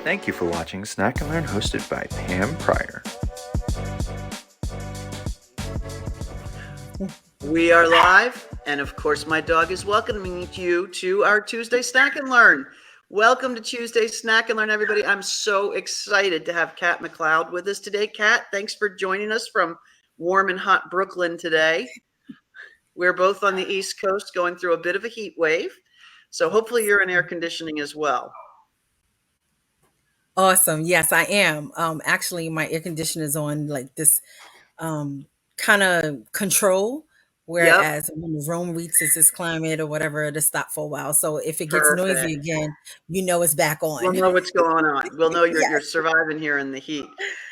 Thank you for watching Snack and Learn, hosted by Pam Pryor. We are live, and of course, my dog is welcoming you to our Tuesday Snack and Learn. Welcome to Tuesday Snack and Learn, everybody. I'm so excited to have Kat McCloud with us today. Kat, thanks for joining us from warm and hot Brooklyn today. We're both on the East Coast going through a bit of a heat wave, so hopefully you're in air conditioning as well. Awesome. Yes, I am. Actually, my air conditioner is on like this kind of control, Yep, whereas when the room reaches this climate or whatever, it'll stop for a while. So if it gets noisy perfect. again, it's back We'll on. know what's going on. We'll know you're Yes, surviving here in the heat.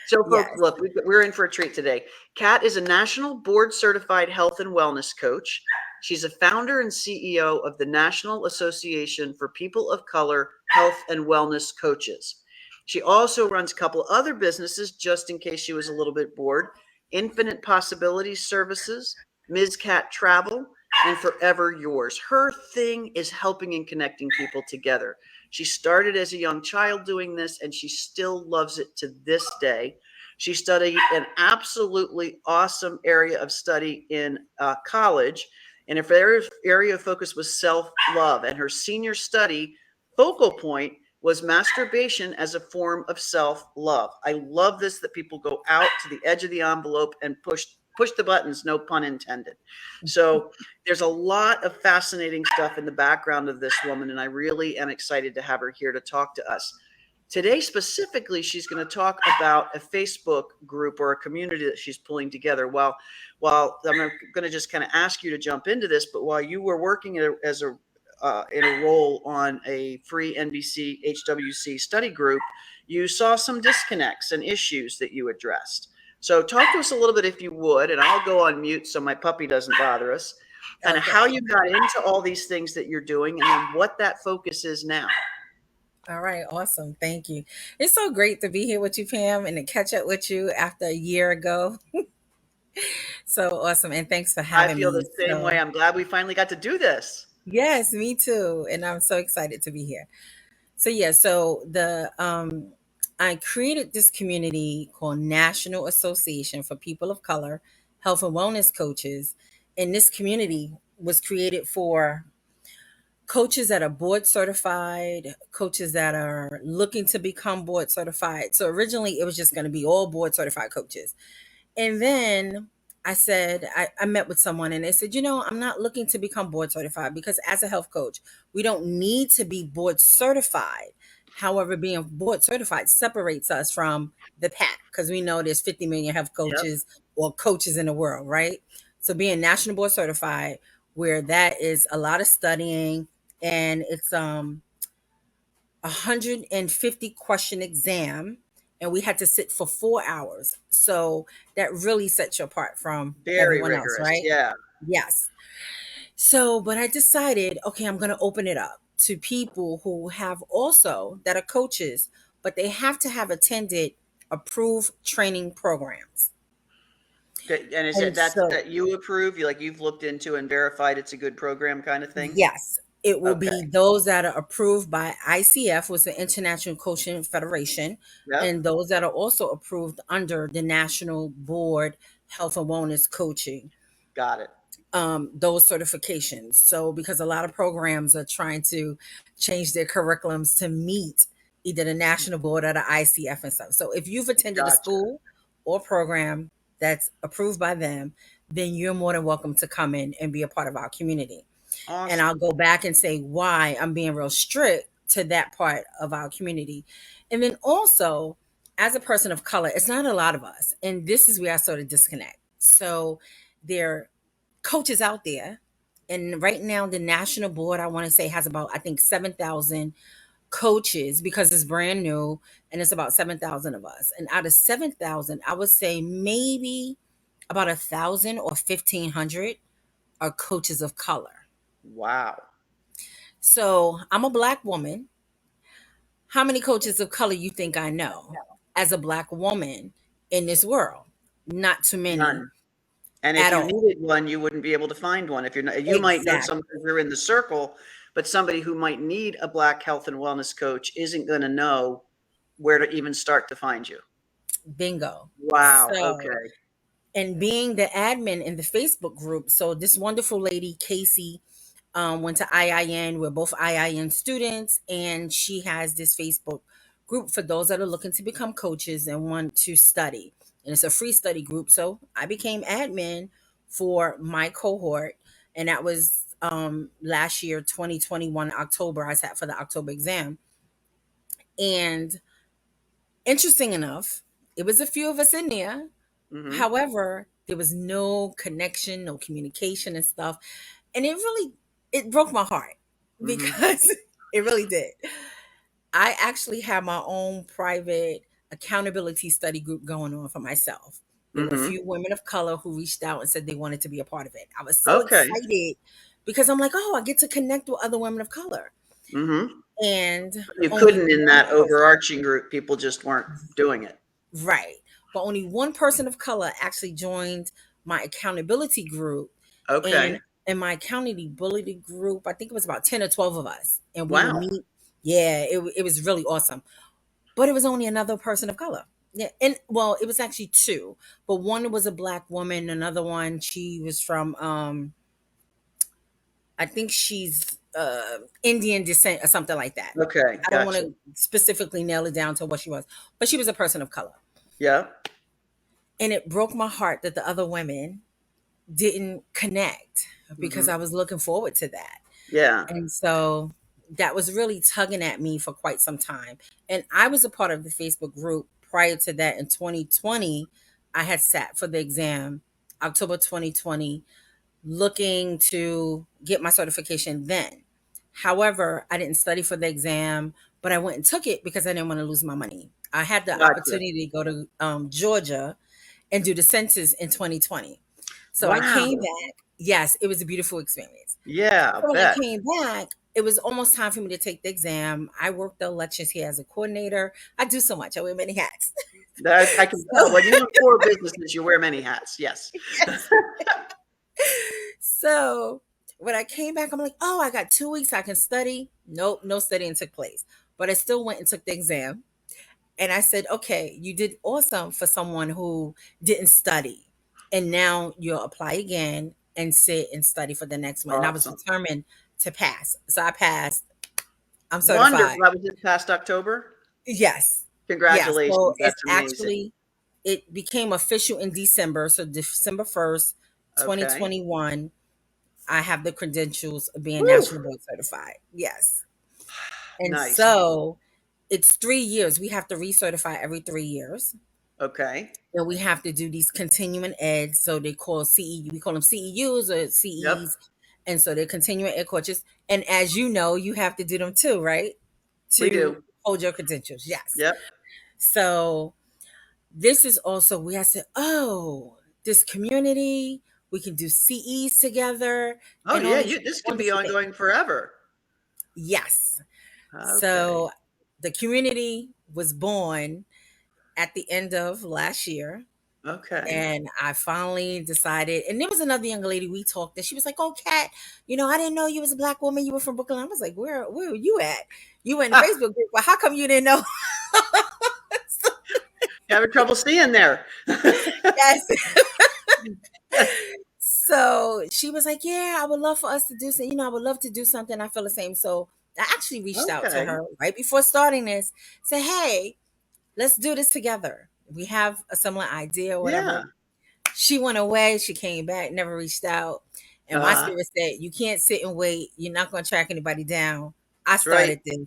So, folks, yes. look, we're in for a treat today. Kat is a national board certified health and wellness coach. She's a founder and CEO of the National Association for People of Color Health and Wellness Coaches. She also runs a couple other businesses, just in case she was a little bit bored: Infinite Possibilities Services, Ms. Cat Travel, and Forever Yours. Her thing is helping and connecting people together. She started as a young child doing this, and she still loves it to this day. She studied an absolutely awesome area of study in college, and her area of focus was self-love. And her senior study focal point was masturbation as a form of self-love. I love this, that people go out to the edge of the envelope and push the buttons, no pun intended. So there's a lot of fascinating stuff in the background of this woman, and I really am excited to have her here to talk to us. Today, specifically, she's going to talk about a Facebook group or a community that she's pulling together. While I'm going to just kind of ask you to jump into this, but while you were working as a in a role on a free NBC HWC study group, you saw some disconnects and issues that you addressed. So talk to us a little bit, if you would, and I'll go on mute so my puppy doesn't bother us, kind of how Okay. you got into all these things that you're doing and then what that focus is now. All right. Awesome. Thank you. It's so great to be here with you, Pam, and to catch up with you after a year ago. So awesome. And thanks for I having feel the me. same way. So, I'm glad we finally got to do this. yes, me too. And I'm so excited to be here. So yeah, so the I created this community called National Association for People of Color Health and Wellness Coaches, and this community was created for coaches that are board certified, coaches that are looking to become board certified. So originally it was just going to be all board certified coaches. And then I met with someone and they said, I'm not looking to become board certified because as a health coach, we don't need to be board certified. However, being board certified separates us from the pack because we know there's 50 million health Yep. coaches or coaches in the world, right? So being national board certified, where that is a lot of studying and it's 150 question exam and we had to sit for 4 hours. So that really sets you apart from Very everyone else, rigorous. right? Yeah. Yes. So, but I decided, okay, I'm going to open it up to people who have also that are coaches, but they have to have attended approved training programs. Okay. And is it And that so you approve? You've looked into and verified it's a good program kind of thing? yes, it will Okay. be those that are approved by ICF, was the International Coaching Federation, Yep. and those that are also approved under the National Board Health and Wellness Coaching, Got it. those certifications. So, because a lot of programs are trying to change their curriculums to meet either the National Board or the ICF and stuff. So, if you've attended a Gotcha. school or program that's approved by them, then you're more than welcome to come in and be a part of our community. And Awesome. I'll go back and say why I'm being real strict to that part of our community. And then also, as a person of color, it's not a lot of us. And this is where I sort of disconnect. So there are coaches out there. And right now, the national board, I want to say, has about, I think, 7,000 coaches because it's brand new and it's about 7,000 of us. And out of 7,000, I would say maybe about 1,000 or 1,500 are coaches of color. Wow. So I'm a black woman. How many coaches of color you think I know as a black woman in this world? Not too many None. And if at you all. needed one, you wouldn't be able to find one. If you're not, you might know some Exactly. because you're in the circle, but somebody who might need a black health and wellness coach isn't going to know where to even start to find you. Bingo. Wow. So, Okay. and being the admin in the Facebook group, so this wonderful lady, Casey, went to IIN. We're both IIN students, and she has this Facebook group for those that are looking to become coaches and want to study. And it's a free study group. So I became admin for my cohort, and that was last year, 2021, October. I sat for the October exam. And interesting enough, it was a few of us in there. Mm-hmm. However, there was no connection, no communication and stuff. And it broke my heart Mm-hmm. because it really did. I actually had my own private accountability study group going on for myself. There were a Mm-hmm. few women of color who reached out and said they wanted to be a part of it. I was so Okay. excited because I'm like, oh, I get to connect with other women of color. Mm-hmm. And You only couldn't in one that person, overarching group. People just weren't doing it. right. But only one person of color actually joined my accountability group. And Okay. in my accountability group, I think it was about 10 or 12 of us. And we would Wow. meet. Yeah, it was really awesome. But it was only another person of color. Yeah. And well, it was actually two. But one was a black woman, another one, she was from I think she's Indian descent or something like that. Okay. I don't want Gotcha. to specifically nail it down to what she was, but she was a person of color. Yeah. And it broke my heart that the other women didn't connect because Mm-hmm. I was looking forward to that. Yeah. And so that was really tugging at me for quite some time. And I was a part of the Facebook group prior to that in 2020. I had sat for the exam October 2020, looking to get my certification then. However, I didn't study for the exam, but I went and took it because I didn't want to lose my money. I had the Gotcha. opportunity to go to Georgia and do the census in 2020. So I came Wow. back. Yes, it was a beautiful experience. Yeah. I So when I bet. came back, it was almost time for me to take the exam. I worked the elections here as a coordinator. I do so much. I wear many hats. That I can tell. So, When you have four businesses, you wear many hats. Yes. yes. So when I came back, I'm like, oh, I got 2 weeks. I can study. Nope, no studying took place. But I still went and took the exam. And I said, okay, you did awesome for someone who didn't study. And now you'll apply again and sit and study for the next one. And I was Awesome. determined to pass. So I passed. I'm Wonderful. certified. That was this past October. Yes. Yes. So Congratulations. it's That's amazing. actually, it became official in December. So December 1st, Okay. 2021, I have the credentials of being Woo. national board certified. Yes. And Nice. so it's 3 years. We have to recertify every 3 years. Okay. And we have to do these continuing ed. So they call CE, we call them CEUs or Yep. CEs. And so they're continuing ed coaches. And as you know, you have to do them too, right? We To do. hold your credentials. Yes. Yep. So this is also, we have to, oh, this community, we can do CEs together Oh and all yeah. these You. This can be wonderful things. ongoing forever. Yes. Okay. So the community was born at the end of last year. Okay. And I finally decided, and there was another young lady we talked, and she was like, "Oh, Kat, I didn't know you was a black woman. You were from Brooklyn." I was like, "Where were you at? You were in the Ah, Facebook group, but how come you didn't know?" having trouble seeing there. Yes. So she was like, "Yeah, I would love for us to do something. I would love to do something. I feel the same." So I actually reached out to Okay. her right before starting this, said, "Hey, let's do this together. We have a similar idea or Yeah. whatever." She went away. She came back, never reached out. And my Uh, spirit said, you can't sit and wait. You're not going to track anybody down. I that's right. started this.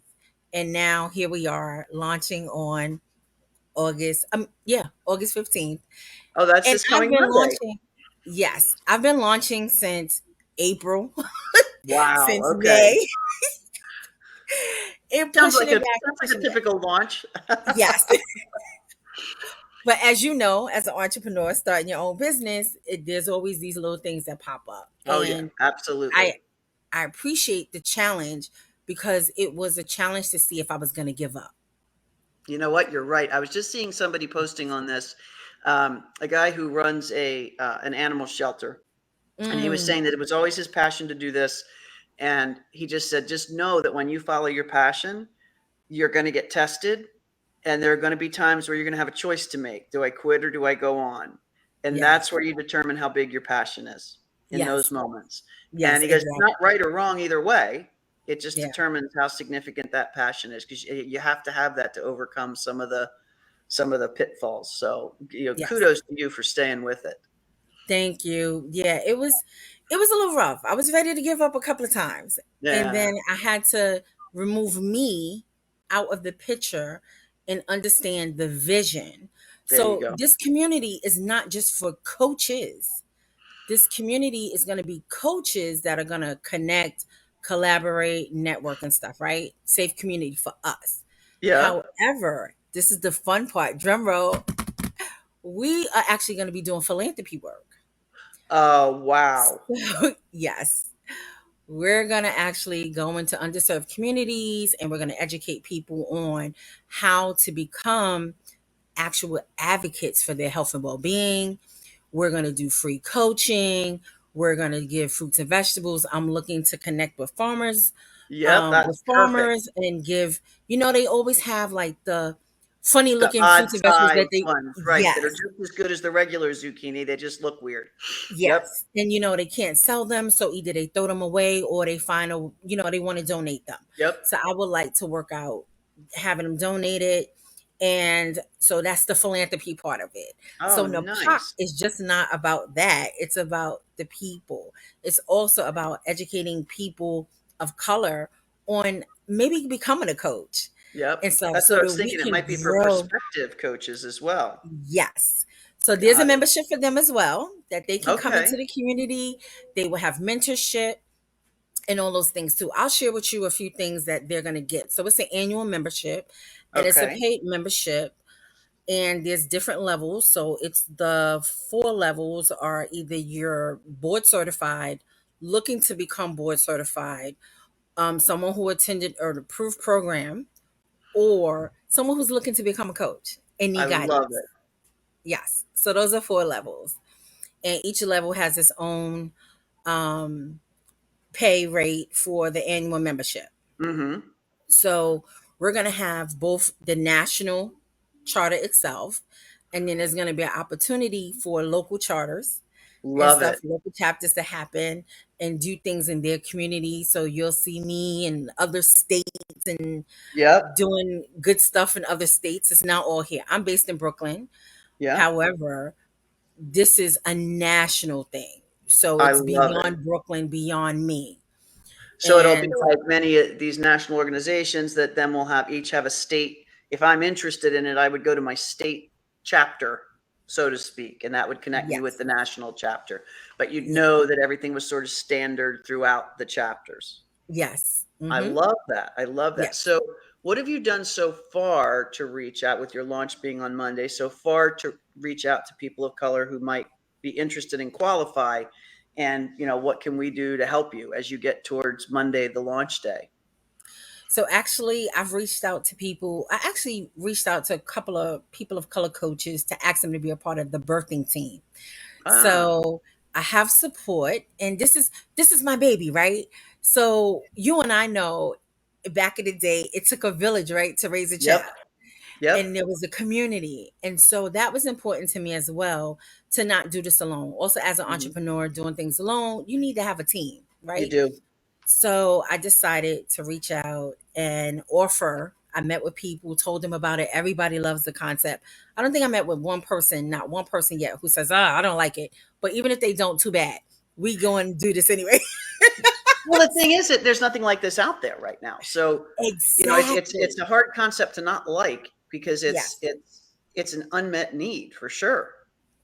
And now here we are launching on August 15th. Oh, that's And this I've coming been Monday. launching, yes, I've been launching since April, Wow. since Okay. May, and Sounds pushing like it a back and sounds like a pushing it back. typical launch. Yes. But as you know, as an entrepreneur starting your own business, there's always these little things that pop up. Oh yeah. And I Absolutely. I appreciate the challenge because it was a challenge to see if I was going to give up. You know what? You're right. I was just seeing somebody posting on this, a guy who runs a an animal shelter, and he was Mm, saying that it was always his passion to do this, and he just said, just know that when you follow your passion, you're going to get tested, And there are going to be times where you're going to have a choice to make. Do I quit or do I go on? And Yes. that's where you determine how big your passion is in those moments. Yes, And he goes, exactly. not right or wrong either way. It just Yeah. determines how significant that passion is, because you have to have that to overcome some of the pitfalls. So, Yes. kudos to you for staying with it. Thank you. Yeah, it was a little rough. I was ready to give up a couple of times. And Yeah. then I had to remove me out of the picture and understand the vision. There you So go. this community is not just for coaches. This community is going to be coaches that are going to connect, collaborate, network and stuff, right? Safe community for us. Yeah. However, this is the fun part. Drum roll. We are actually going to be doing philanthropy work. Oh, wow. So, yes, we're going to actually go into underserved communities and we're going to educate people on how to become actual advocates for their health and well-being. We're going to do free coaching. We're going to give fruits and vegetables. I'm looking to connect with farmers, Yep, that's perfect. and give, they always have like the funny The looking odd fruits and vegetables that size they, ones, right, that are yes, just as good as the regular zucchini. They just look weird. Yep. yes. And they can't sell them. So either they throw them away or they find they want to donate them. Yep. So I would like to work out having them donated. And so that's the philanthropy part of it. So Oh, NAPOC nice. is just not about that. It's about the people. It's also about educating people of color on maybe becoming a coach Yep. and stuff That's so what I that was we thinking. It can might be for grow. prospective coaches as well. Yes. So there's a Got it. membership for them as well that they can come Okay. into the community. They will have mentorship and all those things too. I'll share with you a few things that they're going to get. So it's an annual membership and it's a Okay. paid membership and there's different levels. So it's the 4 levels are either you're board certified, looking to become board certified, someone who attended an approved program, or someone who's looking to become a coach and I need love guidance. it. Yes. So those are 4 levels. And each level has its own um, pay rate for the annual membership. Mm-hmm. So we're going to have both the national charter itself, and then there's going to be an opportunity for local charters and Love stuff, it. local chapters to happen and do things in their community. So you'll see me in other states and Yep. doing good stuff in other states. It's not all here. I'm based in Brooklyn. Yeah. However, this is a national thing. So I it's love it. beyond Brooklyn, beyond me. So it'll be And like many of these national organizations that then will each have a state. If I'm interested in it, I would go to my state chapter, so to speak, and that would connect me with yes, the national chapter. But you'd yeah, know that everything was sort of standard throughout the chapters. yes, I mm-hmm, love that. I love that. yes. So, what have you done so far to reach out with your launch being on Monday? So far to reach out to people of color who might be interested and qualify, and what can we do to help you as you get towards Monday, the launch day? So actually, I've reached out to people. I actually reached out to a couple of people of color coaches to ask them to be a part of the birthing team. Ah, So I have support, and this is my baby, right? So you and I know back in the day, it took a village, right, to raise a yep, child. yep. And there was a community. And so that was important to me as well to not do this alone. Also, as an Mhm. entrepreneur doing things alone, you need to have a team, You right? do. So I decided to reach out and offer. I met with people, told them about it. Everybody loves the concept. I don't think I met with one person, not one person yet, who says, I don't like it. But even if they don't, too bad. We go and do this anyway. Well, the thing is that there's nothing like this out there right now. So, it's Exactly. a hard concept to not like, because it's Yes. it's it's an unmet need for sure.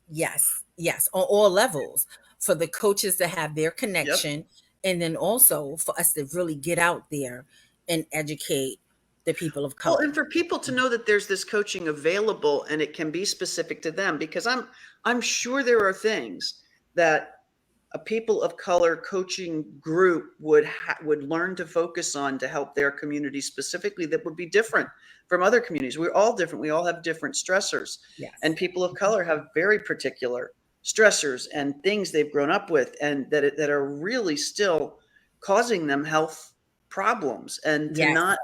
Yes, yes, on all levels for the coaches to have their Yep. connection, and then also for us to really get out there and educate the people of Well, color. and for people to know that there's this coaching available and it can be specific to them, because I'm sure there are things that a people of color coaching group would learn to focus on to help their community specifically, that would be different from other communities. We're all different. We all have different stressors, Yes, and people of color have very particular stressors and things they've grown up with, and that are really still causing them health problems. And to yes, not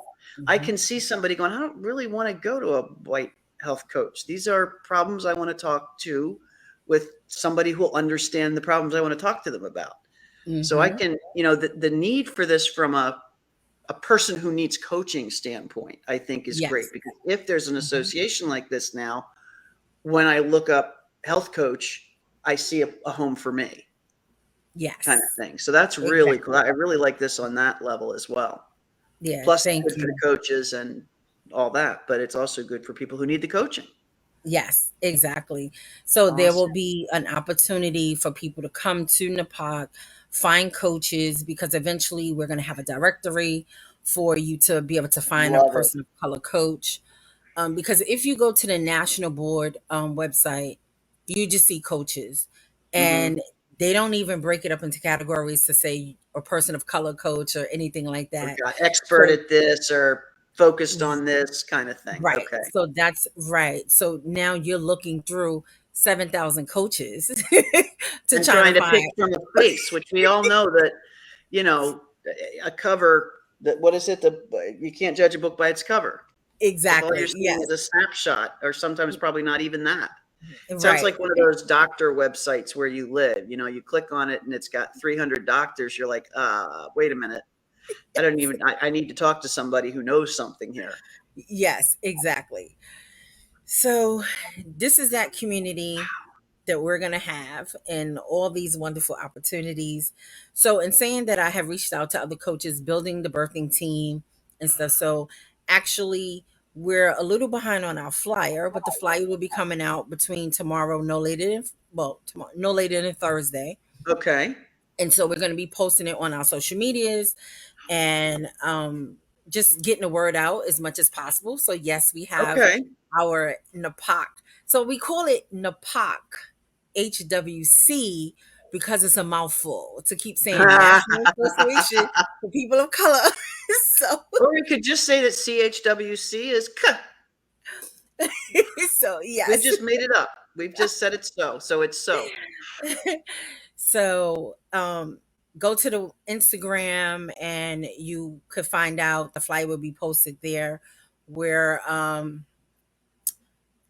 I Mhm. can see somebody going, I don't really want to go to a white health coach. These are problems I want to talk to with somebody who will understand the problems I want to talk to them about. So I Mhm. can, the need for this from a person who needs coaching standpoint, I think is great, Yes. because if there's an Mhm. association like this now, when I look up health coach, I see a home for me kind of Yes. thing. So that's really cool. Exactly. I really like this on that level as well. Yeah, Plus, it's thank good for the you. coaches and all that, but it's also good for people who need the coaching. Yes, exactly. So there will Awesome. be an opportunity for people to come to NAPOC, find coaches, because eventually we're going to have a directory for you to be able to find a Love it. person of color coach. Because if you go to the national board website, you just see coaches, Hmm. and they don't even break it up into categories to say a person of color coach or anything like that. Okay. Expert So at this or focused on this kind of thing. right. Okay. So that's right. So now you're looking through 7,000 coaches to And try to trying to pick find. from a face, which we all know that, you know, a cover, that, what is it? You can't judge a book by its cover. If all you're Exactly. seeing Yes. is a snapshot, or sometimes probably not even that. Sounds Right. like one of those doctor websites where you live. You click on it and it's got 300 doctors. You're like, wait a minute. I need to talk to somebody who knows something here. Yes, exactly. So this is that community that we're going to have and all these wonderful opportunities. So, in saying that, I have reached out to other coaches building the birthing team and stuff. So, actually, we're a little behind on our flyer, but the flyer will be coming out between tomorrow, no later than, well, tomorrow, no later than Thursday. Okay. And so, we're going to be posting it on our social medias and just getting the word out as much as possible. So, yes, we have Okay. our NAPOC. So, we call it NAPOC-HWC because it's a mouthful to keep saying National Association for People of Color. so, Or we could just say that CHWC is, so we've yes. just made it up. We've just said it's so. So it's so. so, go to the Instagram and you could find out the flyer will be posted there. Where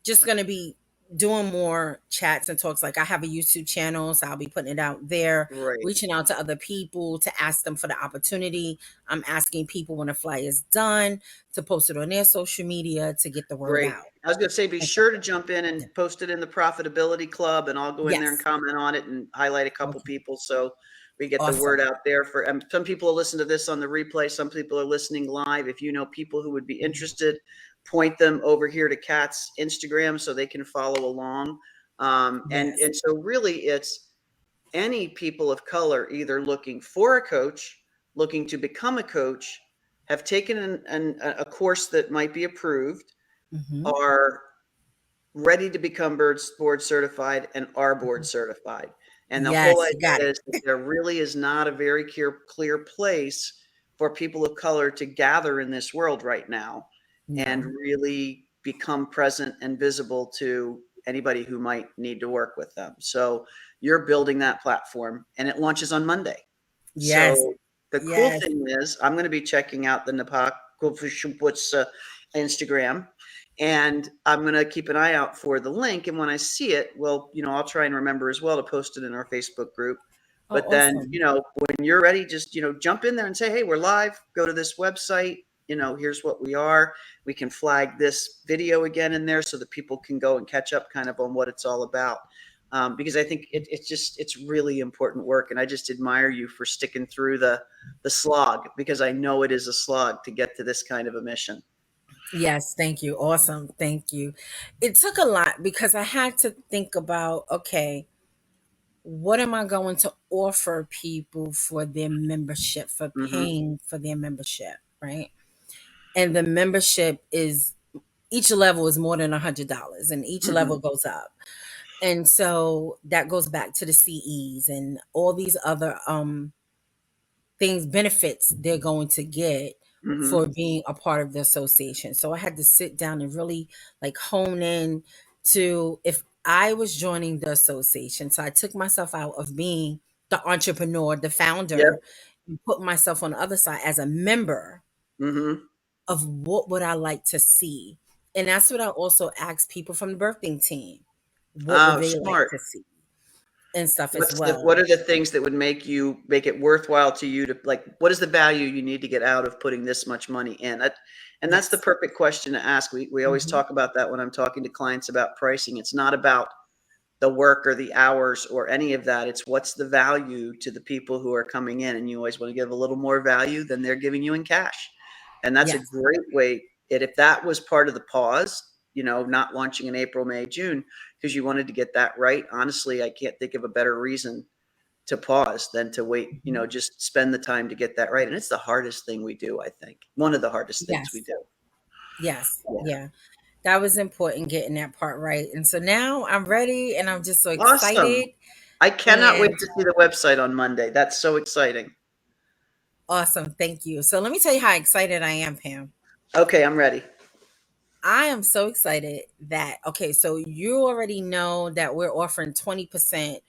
just going to be doing more chats and talks. Like I have a YouTube channel, so I'll be putting it out there, Right. reaching out to other people to ask them for the opportunity. I'm asking people when a flyer is done to post it on their social media to get the word Great. out. I was going to say, be And so, sure to jump in yeah. and post it in the Profitability Club, and I'll go in there and Yes. comment on it and highlight a couple Okay. people so we get the word Awesome. out there. For some people will listen to this on the replay, some people are listening live. If you know people who would be interested, point them over here to Kat's Instagram so they can follow along. And Yes. and so really, it's any people of color either looking for a coach, looking to become a coach, have taken a course that might be approved, Hmm. are ready to become board certified, and are board certified. And the whole Yes, you got idea it. is that there really is not a very clear place for people of color to gather in this world right now and No. really become present and visible to anybody who might need to work with them. So you're building that platform, and it launches on Monday. Yes. So the cool Yes. thing is, I'm going to be checking out the NAPOC-HWC Instagram, and I'm going to keep an eye out for the link. And when I see it, well, I'll try and remember as well to post it in our Facebook group. Oh, But then, awesome. when you're ready, just, jump in there and say, hey, we're live. Go to this website. Here's what we are. We can flag this video again in there so that people can go and catch up kind of on what it's all about. Because I think it's really important work. And I just admire you for sticking through the slog, because I know it is a slog to get to this kind of a mission. Yes, thank you. Awesome. Thank you. It took a lot because I had to think about, okay, what am I going to offer people for their membership, for Hmm. paying for their membership, right? And the membership is, each level is more than $100 and each level Hmm. goes up. And so that goes back to the CEs and all these other things, benefits they're going to get Hmm. for being a part of the association. So I had to sit down and really like hone in to, if I was joining the association. So I took myself out of being the entrepreneur, the Yep. founder, and put myself on the other side as a member. Hmm. of what would I like to see. And that's what I also ask people from the birthing team. What would Oh, they like smart. to see and stuff as What's the well. what are the things that would make it worthwhile to you to like what is the value you need to get out of putting this much money in? And that's the Yes. perfect question to ask. We always Mhm. talk about that when I'm talking to clients about pricing. It's not about the work or the hours or any of that. It's what's the value to the people who are coming in, and you always want to give a little more value than they're giving you in cash. And that's a Yes. great way. If that was part of the pause, not launching in April, May, June, because you wanted to get that right. Honestly, I can't think of a better reason to pause than to wait, Mhm. just spend the time to get that right. And it's the hardest thing we do, I think. One of the hardest things we Yes. do. Yes. Yeah. Yeah. That was important getting that part right. And so now I'm ready and I'm just so Awesome. excited I cannot wait and to see the website on Monday. That's so exciting. awesome. Thank you. So let me tell you how excited I am, Pam. Okay, I'm ready. I am so excited that, okay, so you already know that we're offering 20%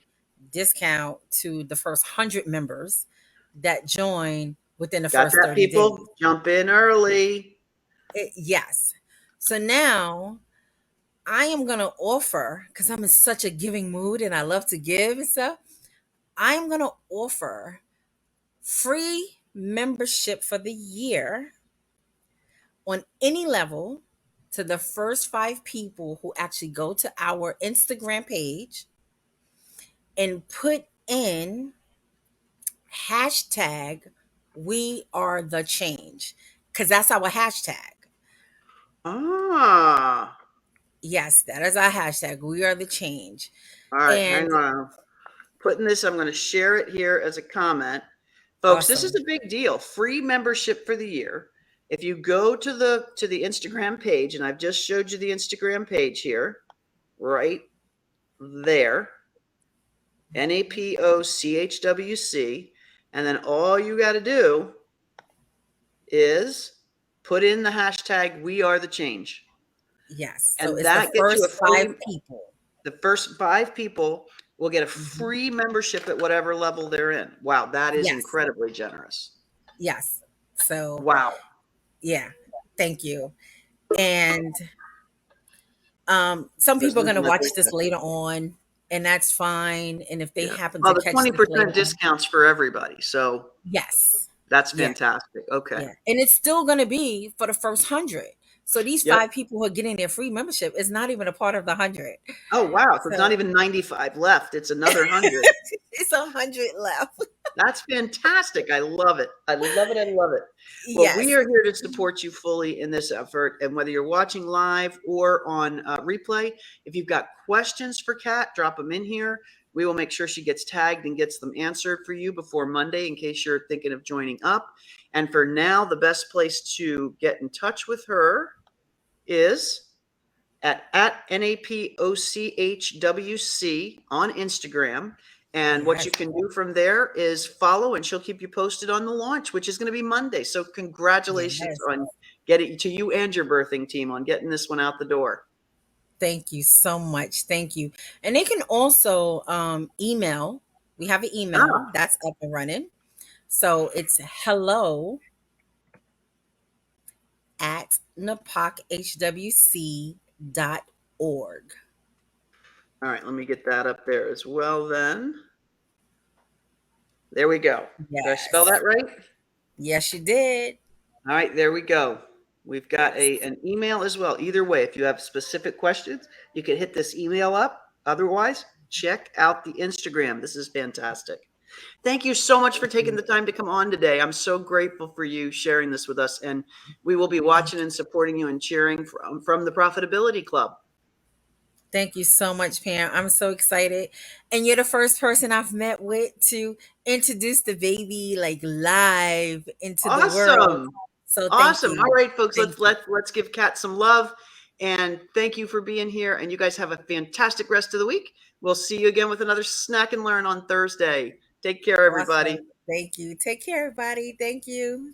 discount to the first 100 members that join within the Got first that, 30 days. people? Jump in early. Yes. So now I am going to offer, because I'm in such a giving mood and I love to give and stuff, I'm going to offer free membership for the year on any level to the first 5 people who actually go to our Instagram page and put in hashtag we are the change, because that's our hashtag. Ah, Yes, that is our hashtag. We are the change. all right. Hang And on. I'm putting this, I'm going to share it here as a comment. Folks, this is awesome. a big deal. Free membership for the year. If you go to the Instagram page, and I've just showed you the Instagram page here, right there, NAPOCHWC, and then all you got to do is put in the hashtag we are the change. Yes. So And it's the that gets you a first five free, people. the first 5 people will get a Mhm. free membership at whatever level they're in. Wow, that is Yes. incredibly generous. Yes. So Wow. yeah. Thank you. And some There's people are going to nothing like watch this that. later on, and that's fine. And if they Yeah. happen Well, to the catch this later 20% on, discounts for everybody. So yes. that's Yeah. fantastic. Okay. Yeah. And it's still going to be for the first 100. So these Yep. 5 people who are getting their free membership is not even a part of the 100. Oh, wow. So it's not So even 95 left. It's another 100. it's 100 left. That's fantastic. I love it. I love it. I love it. Well, we Yes. are here to support you fully in this effort. And whether you're watching live or on replay, if you've got questions for Kat, drop them in here. We will make sure she gets tagged and gets them answered for you before Monday in case you're thinking of joining up. And for now, the best place to get in touch with her is at NAPOCHWC on Instagram. And what Yes. you can do from there is follow, and she'll keep you posted on the launch, which is going to be Monday. So congratulations Yes. on getting to you and your birthing team on getting this one out the door. Thank you so much. Thank you. And they can also email. We have an email Ah, that's up and running. So it's hello at napochhwc.org. all right. Let me get that up there as well then. There we go. Did I spell Yes. that right? Yes, you did. All right, there we go. We've got Yes. an email as well. Either way, if you have specific questions, you can hit this email up. Otherwise, check out the Instagram. This is fantastic. Thank you so much for taking the time to come on today. I'm so grateful for you sharing this with us, and we will be Thank watching you. and supporting you and cheering from the Profitability Club. Thank you so much, Pam. I'm so excited. And you're the first person I've met with to introduce the baby like live into the world. Awesome. So thank Awesome. All you. right, folks, Thank let's you. let let's give Kat some love. And thank you for being here. And you guys have a fantastic rest of the week. We'll see you again with another Snack and Learn on Thursday. Take care, everybody. Awesome. Thank you. Take care, everybody. Thank you.